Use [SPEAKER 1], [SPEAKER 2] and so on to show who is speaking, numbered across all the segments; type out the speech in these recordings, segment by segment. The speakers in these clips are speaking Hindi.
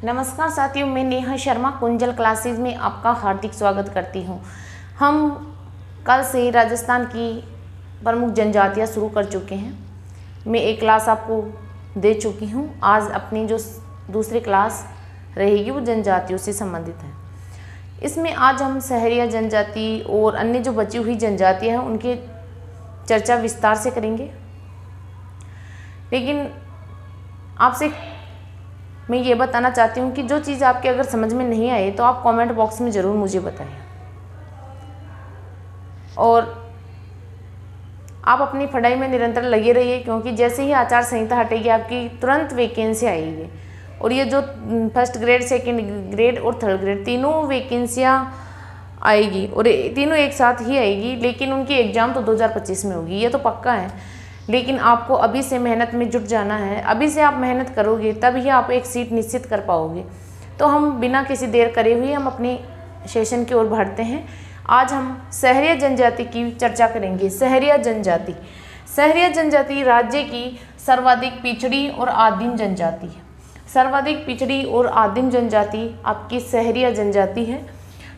[SPEAKER 1] नमस्कार साथियों, मैं नेहा शर्मा कुंजल क्लासेज में आपका हार्दिक स्वागत करती हूं। हम कल से राजस्थान की प्रमुख जनजातियां शुरू कर चुके हैं। मैं एक क्लास आपको दे चुकी हूं। आज अपनी जो दूसरी क्लास रहेगी वो जनजातियों से संबंधित है। इसमें आज हम सहरिया जनजाति और अन्य जो बची हुई जनजातियाँ हैं उनकी चर्चा विस्तार से करेंगे। लेकिन आपसे मैं ये बताना चाहती हूँ कि जो चीज़ आपके अगर समझ में नहीं आई तो आप कमेंट बॉक्स में ज़रूर मुझे बताएं, और आप अपनी पढ़ाई में निरंतर लगे रहिए, क्योंकि जैसे ही आचार संहिता हटेगी आपकी तुरंत वैकेंसी आएगी। और ये जो फर्स्ट ग्रेड, सेकंड ग्रेड और थर्ड ग्रेड तीनों वैकेंसियाँ आएगी और तीनों एक साथ ही आएगी, लेकिन उनकी एग्ज़ाम तो 2025 में होगी, ये तो पक्का है। लेकिन आपको अभी से मेहनत में जुट जाना है। अभी से आप मेहनत करोगे तब ही आप एक सीट निश्चित कर पाओगे। तो हम बिना किसी देर करे हुए हम अपने सेशन की ओर बढ़ते हैं। आज हम सहरिया जनजाति की चर्चा करेंगे। सहरिया जनजाति राज्य की सर्वाधिक पिछड़ी और आदिम जनजाति है। सर्वाधिक पिछड़ी और आदिम जनजाति आपकी सहरिया जनजाति है।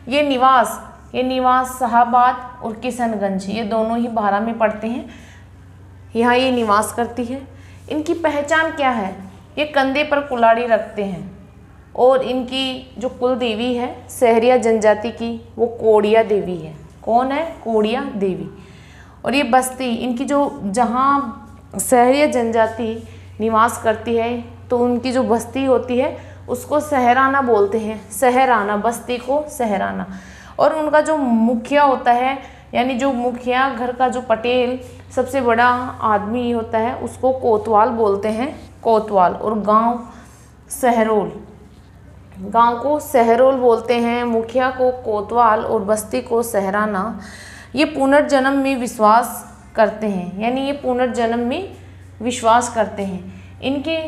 [SPEAKER 1] ये निवास शाहबाद और किशनगंज, ये दोनों ही बारा में पड़ते हैं। यहाँ ये निवास करती है। इनकी पहचान क्या है? ये कंधे पर कुल्हाड़ी रखते हैं और इनकी जो कुल देवी है सहरिया जनजाति की वो कोड़िया देवी है। कौन है? कोड़िया देवी। और ये बस्ती इनकी जहाँ सहरिया जनजाति निवास करती है तो उनकी जो बस्ती होती है उसको सहराना बोलते हैं। सहराना, बस्ती को सहराना। और उनका जो मुखिया होता है, यानी जो मुखिया घर का जो पटेल सबसे बड़ा आदमी होता है उसको कोतवाल बोलते हैं, कोतवाल। और गांव को सहरोल बोलते हैं, मुखिया को कोतवाल और बस्ती को सहराना। ये पुनर्जन्म में विश्वास करते हैं, यानी ये पुनर्जन्म में विश्वास करते हैं। इनके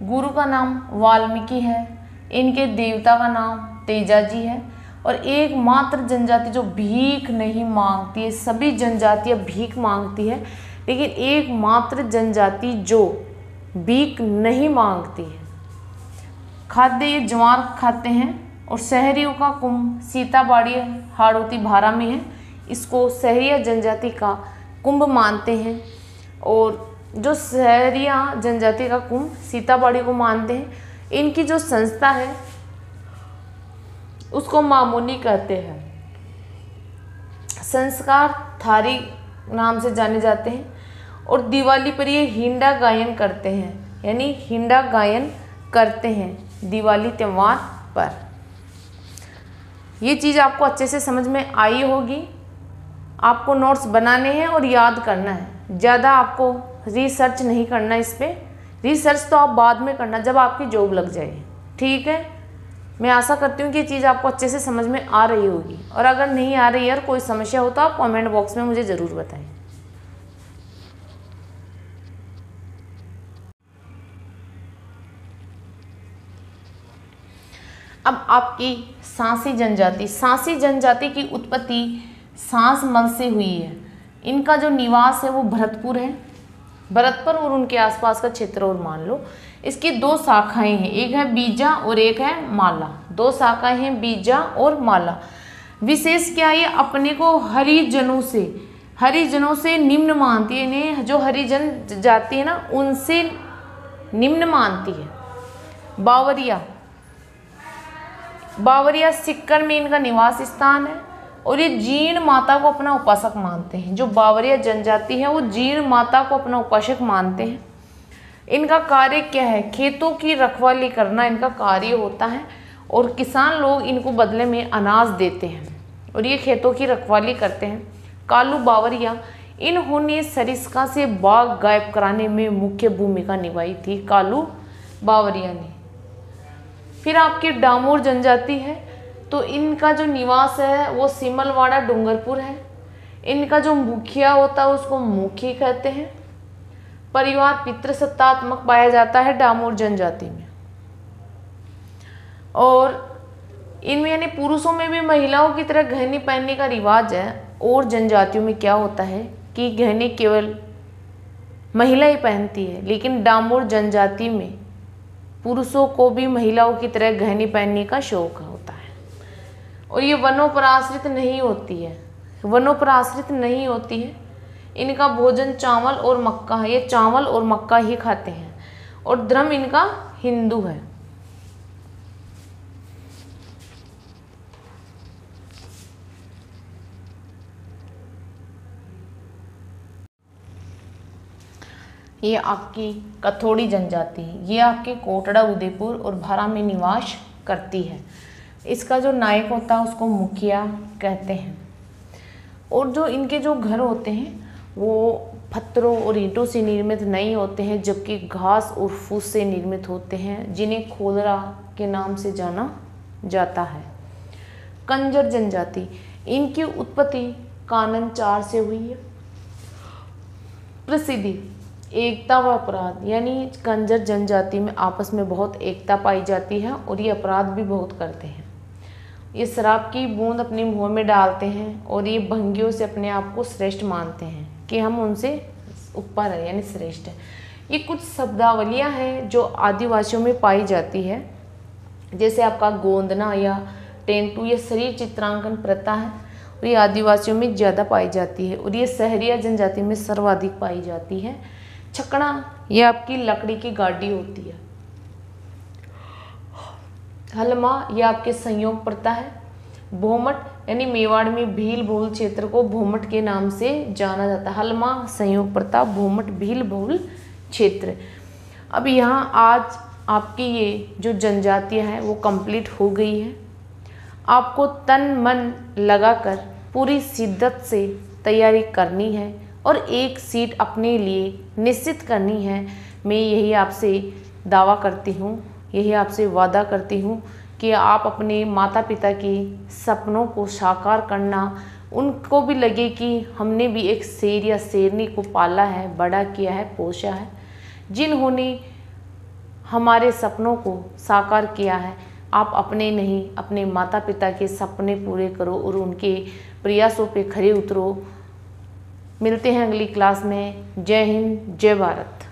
[SPEAKER 1] गुरु का नाम वाल्मीकि है, इनके देवता का नाम तेजा जी है। और एकमात्र जनजाति जो भीख नहीं मांगती है, सभी जनजातियाँ भीख मांगती है, लेकिन एकमात्र जनजाति जो भीख नहीं मांगती है। खाद्य ये ज्वार खाते हैं। और शहरियों का कुंभ सीताबाड़ी हाड़ौती भारा में है। इसको सहरिया जनजाति का कुंभ मानते हैं। और जो सहरिया जनजाति का कुंभ सीताबाड़ी को मानते हैं। इनकी जो संस्था है उसको मामोनी कहते हैं। संस्कार थारी नाम से जाने जाते हैं। और दिवाली पर ये हिंडा गायन करते हैं, यानी हिंडा गायन करते हैं दिवाली त्यौहार पर। ये चीज़ आपको अच्छे से समझ में आई होगी। आपको नोट्स बनाने हैं और याद करना है। ज़्यादा आपको रिसर्च नहीं करना इस पर। रिसर्च तो आप बाद में करना जब आपकी जॉब लग जाए, ठीक है। मैं आशा करती हूँ कि ये चीज़ आपको अच्छे से समझ में आ रही होगी। और अगर नहीं आ रही है और कोई समस्या हो तो आप कमेंट बॉक्स में मुझे ज़रूर बताएं। अब आपकी सांसी जनजाति की उत्पत्ति सांस मल से हुई है। इनका जो निवास है वो भरतपुर है। भरतपुर और उनके आसपास का क्षेत्र और मान लो। इसकी दो शाखाएं हैं, एक है बीजा और एक है माला। दो शाखाएं हैं, बीजा और माला। विशेष क्या, ये अपने को हरिजनों से निम्न मानती है। इन्हें जो हरिजन जाति है ना उनसे निम्न मानती है। बावरिया सिक्कर में इनका निवास स्थान है। और ये जीण माता को अपना उपासक मानते हैं। जो बावरिया जनजाति है वो जीण माता को अपना उपासक मानते हैं। इनका कार्य क्या है? खेतों की रखवाली करना इनका कार्य होता है। और किसान लोग इनको बदले में अनाज देते हैं और ये खेतों की रखवाली करते हैं। कालू बावरिया, इन्होंने सरिस्का से बाघ गायब कराने में मुख्य भूमिका निभाई थी, कालू बावरिया ने। फिर आपकी डामोर जनजाति है, तो इनका जो निवास है वो सिमलवाड़ा डूंगरपुर है। इनका जो मुखिया होता है उसको मुखी कहते हैं। परिवार पितृसत्तात्मक पाया जाता है डामोर जनजाति में। और इनमें यानी पुरुषों में भी महिलाओं की तरह गहने पहनने का रिवाज है। और जनजातियों में क्या होता है कि गहने केवल महिला ही पहनती है, लेकिन डामोर जनजाति में पुरुषों को भी महिलाओं की तरह गहने पहनने का शौक होता है। और ये वनों पर आश्रित नहीं होती है, वनों पर आश्रित नहीं होती है। इनका भोजन चावल और मक्का है, ये चावल और मक्का ही खाते हैं। और धर्म इनका हिंदू है। ये आपकी कथोड़ी जनजाति, ये आपके कोटड़ा, उदयपुर और भारा में निवास करती है। इसका जो नायक होता है उसको मुखिया कहते हैं। और जो इनके जो घर होते हैं वो पत्थरों और ईंटों से निर्मित नहीं होते हैं, जबकि घास और फूस से निर्मित होते हैं, जिन्हें खोलरा के नाम से जाना जाता है। कंजर जनजाति, इनकी उत्पत्ति कानन 4 से हुई है। प्रसिद्धि, एकता व अपराध, यानी कंजर जनजाति में आपस में बहुत एकता पाई जाती है और ये अपराध भी बहुत करते हैं। ये शराब की बूंद अपने मुंह में डालते हैं और ये भंगियों से अपने आप को श्रेष्ठ मानते हैं कि हम उनसे ऊपर है, यानी श्रेष्ठ है। ये कुछ शब्दावलियां हैं जो आदिवासियों में पाई जाती है, जैसे आपका गोंदना या टेंटू, ये शरीर चित्रांकन प्रथा है और ये आदिवासियों में ज़्यादा पाई जाती है और ये शहरिया जनजाति में सर्वाधिक पाई जाती है। छकड़ा, ये आपकी लकड़ी की गाड़ी होती है। हलमा, ये आपके संयोग प्रथा है। भोमट, यानी मेवाड़ में भील बहुल क्षेत्र को भोमट के नाम से जाना जाता है। हलमा संयोग प्रथा, भोमट भील बहुल क्षेत्र। अब यहाँ आज आपकी ये जो जनजातियाँ हैं वो कंप्लीट हो गई है। आपको तन मन लगाकर पूरी शिद्दत से तैयारी करनी है और एक सीट अपने लिए निश्चित करनी है। मैं यही आपसे दावा करती हूँ, यही आपसे वादा करती हूँ कि आप अपने माता पिता के सपनों को साकार करना, उनको भी लगे कि हमने भी एक शेर या शेरनी को पाला है, बड़ा किया है, पोषा है। जिन्होंने हमारे सपनों को साकार किया है, आप अपने नहीं अपने माता पिता के सपने पूरे करो और उनके प्रयासों पे खरे उतरो। मिलते हैं अगली क्लास में। जय हिंद, जय भारत।